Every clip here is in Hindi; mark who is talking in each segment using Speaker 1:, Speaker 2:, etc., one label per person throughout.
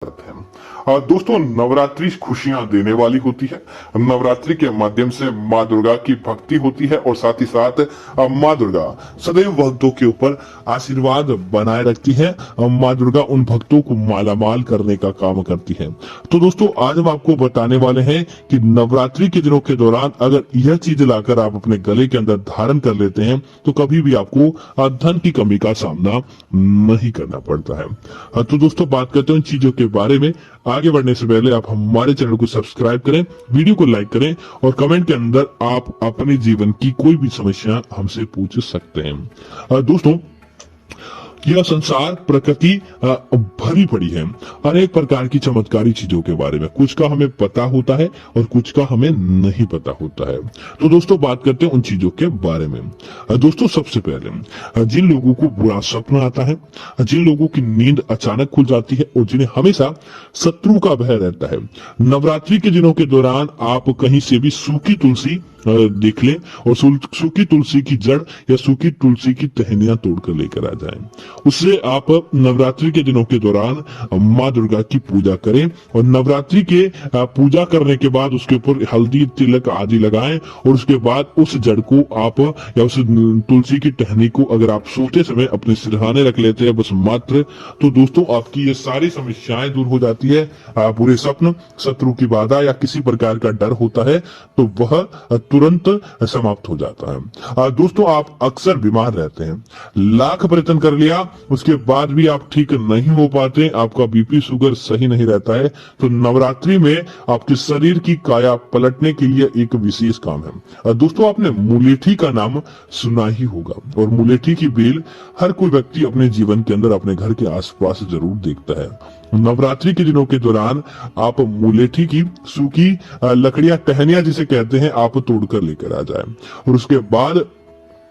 Speaker 1: और दोस्तों, नवरात्रि खुशियां देने वाली होती है। नवरात्रि के माध्यम से माँ दुर्गा की भक्ति होती है और साथ ही साथ माँ दुर्गा सदैव भक्तों के ऊपर आशीर्वाद बनाए रखती है। माँ दुर्गा उन भक्तों को मालामाल करने का काम करती है। तो दोस्तों, आज हम आपको बताने वाले हैं कि नवरात्रि के दिनों के दौरान अगर यह चीज लाकर आप अपने गले के अंदर धारण कर लेते हैं तो कभी भी आपको धन की कमी का सामना नहीं करना पड़ता है। तो दोस्तों, बात करते हैं इन चीजों के बारे में। आगे बढ़ने से पहले आप हमारे चैनल को सब्सक्राइब करें, वीडियो को लाइक करें और कमेंट के अंदर आप अपने जीवन की कोई भी समस्या हमसे पूछ सकते हैं। दोस्तों, यह संसार प्रकृति भरी पड़ी है अनेक प्रकार की चमत्कारी चीजों के बारे में। कुछ का हमें पता होता है और कुछ का हमें नहीं पता होता है। तो दोस्तों, बात करते हैं उन चीजों के बारे में। दोस्तों, सबसे पहले जिन लोगों को बुरा सपना आता है, जिन लोगों की नींद अचानक खुल जाती है और जिन्हें हमेशा शत्रु का भय रहता है, नवरात्रि के दिनों के दौरान आप कहीं से भी सूखी तुलसी देख लें और सूखी तुलसी की जड़ या सूखी तुलसी की टहनियां तोड़कर लेकर आ जाएं। उससे आप नवरात्रि के दिनों के दौरान माँ दुर्गा की पूजा करें और नवरात्रि के पूजा करने के बाद उसके ऊपर हल्दी तिलक आदि लगाएं और उसके बाद उस जड़ को आप या उस तुलसी की टहनी को अगर आप सोते समय अपने सिरहाने रख लेते हैं बस मात्र, तो दोस्तों आपकी ये सारी समस्याएं दूर हो जाती है। बुरे स्वप्न, शत्रु की बाधा या किसी प्रकार का डर होता है तो वह तुरंत समाप्त हो जाता है। दोस्तों, आप अक्सर बीमार रहते हैं, लाख प्रयत्न कर लिया उसके बाद भी आप ठीक नहीं हो पाते, आपका बीपी शुगर सही नहीं रहता है, तो नवरात्रि में आपके शरीर की काया पलटने के लिए एक विशेष काम है। दोस्तों, आपने मुलेठी का नाम सुना ही होगा और मुलेठी की बेल हर कोई व्यक्ति अपने जीवन के अंदर अपने घर के आसपास जरूर देखता है। नवरात्रि के दिनों के दौरान आप मुलेठी की सूखी लकड़ियां, टहनियां जिसे कहते हैं, आप तोड़कर लेकर आ जाएं और उसके बाद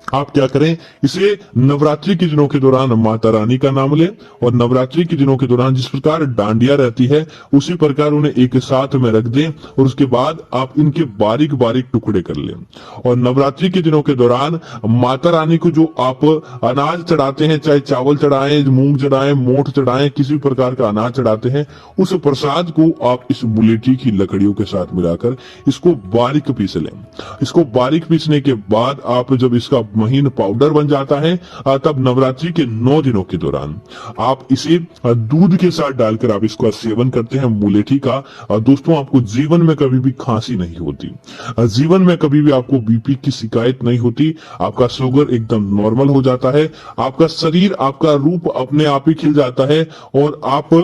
Speaker 1: आप क्या करें, इसे नवरात्रि के दिनों के दौरान माता रानी का नाम लें और नवरात्रि के दिनों के दौरान जिस प्रकार डांडिया रहती है उसी प्रकार उन्हें एक साथ में रख दें और उसके बाद आप इनके बारीक बारीक टुकड़े कर लें। और नवरात्रि के दिनों के दौरान माता रानी को जो आप अनाज चढ़ाते हैं, चाहे चावल चढ़ाएं, मूंग चढ़ाएं, मोठ चढ़ाएं, किसी भी प्रकार का अनाज चढ़ाते हैं, उस प्रसाद को आप इस मुलेठी की लकड़ियों के साथ मिलाकर इसको बारीक पीस लें। इसको बारीक पीसने के बाद आप जब इसका महीन पाउडर बन जाता है तब नवरात्रि के 9 दिनों के दौरान आप इसे दूध के साथ डालकर आप इसका सेवन करते हैं मुलेठी का। दोस्तों, आपको जीवन में कभी भी खांसी नहीं होती, जीवन में कभी भी आपको बीपी की शिकायत नहीं होती, आपका शुगर एकदम नॉर्मल हो जाता है, आपका शरीर, आपका रूप अपने आप ही खिल जाता है और आप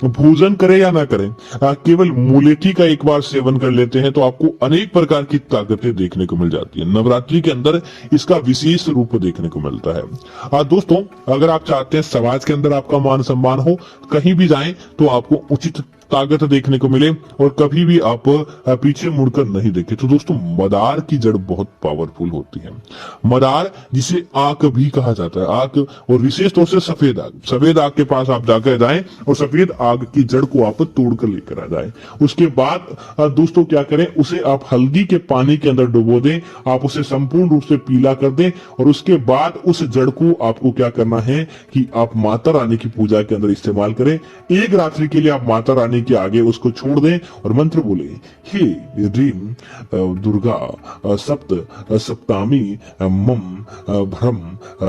Speaker 1: भोजन करें या ना करें, केवल मुलेठी का एक बार सेवन कर लेते हैं तो आपको अनेक प्रकार की ताकतें देखने को मिल जाती है। नवरात्रि के अंदर इसका विशेष रूप देखने को मिलता है। दोस्तों, अगर आप चाहते हैं समाज के अंदर आपका मान सम्मान हो, कहीं भी जाएं तो आपको उचित ताकत देखने को मिले और कभी भी आप पीछे मुड़कर नहीं देखे, तो दोस्तों मदार की जड़ बहुत पावरफुल होती है। मदार, जिसे आग भी कहा जाता है, आग और विशेष तौर से सफेद आग, सफेद आग के पास आप जाकर जाएं और सफेद आग की जड़ को आप तोड़कर लेकर आ जाएं। उसके बाद दोस्तों क्या करें, उसे आप हल्दी के पानी के अंदर डुबो दें, आप उसे संपूर्ण रूप से पीला कर दें और उसके बाद उस जड़ को आपको क्या करना है कि आप माता रानी की पूजा के अंदर इस्तेमाल करें। एक रात्रि के लिए आप माता रानी के आगे उसको छोड़ दें और मंत्र बोले, हे ह्रीं दुर्गा सप्त सप्तामी मम भ्रम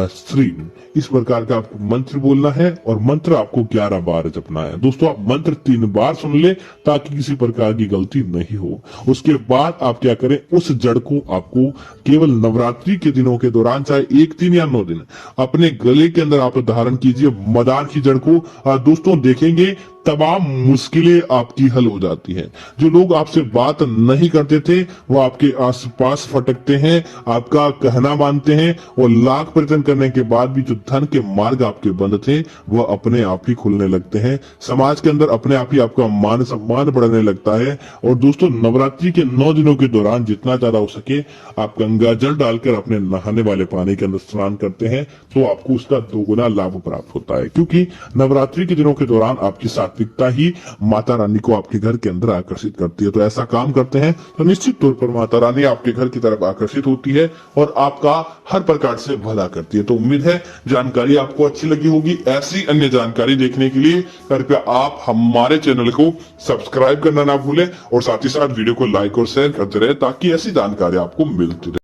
Speaker 1: श्रीं। इस प्रकार का आपको मंत्र बोलना है और मंत्र आपको 11 बार जपना है। दोस्तों, आप मंत्र 3 बार सुन ले ताकि किसी प्रकार की गलती नहीं हो। उसके बाद आप क्या करें, उस जड़ को आपको केवल नवरात्रि के दिनों के दौरान, चाहे 1 दिन या 9 दिन, अपने गले के अंदर आप धारण कीजिए मदार की जड़ को। दोस्तों, देखेंगे तमाम मुश्किलें आपकी हल हो जाती हैं। जो लोग आपसे बात नहीं करते थे वो आपके आसपास फटकते हैं, आपका कहना मानते हैं और लाख प्रयत्न करने के बाद भी जो धन के मार्ग आपके बंद थे वह अपने आप ही खुलने लगते हैं। समाज के अंदर अपने आप ही आपका मान सम्मान बढ़ने लगता है। और दोस्तों, नवरात्रि के 9 दिनों के दौरान जितना ज्यादा हो सके आप गंगा जल डालकर अपने नहाने वाले पानी के अंदर स्नान करते हैं तो आपको उसका 2 गुना लाभ प्राप्त होता है, क्योंकि नवरात्रि के दिनों के दौरान आपके साथ सकारात्मकता ही माता रानी को आपके घर के अंदर आकर्षित करती है। तो ऐसा काम करते हैं तो निश्चित तौर पर माता रानी आपके घर की तरफ आकर्षित होती है और आपका हर प्रकार से भला करती है। तो उम्मीद है जानकारी आपको अच्छी लगी होगी। ऐसी अन्य जानकारी देखने के लिए कृपया आप हमारे चैनल को सब्सक्राइब करना ना भूलें और साथ ही साथ वीडियो को लाइक और शेयर करते रहे ताकि ऐसी जानकारी आपको मिलती रहे।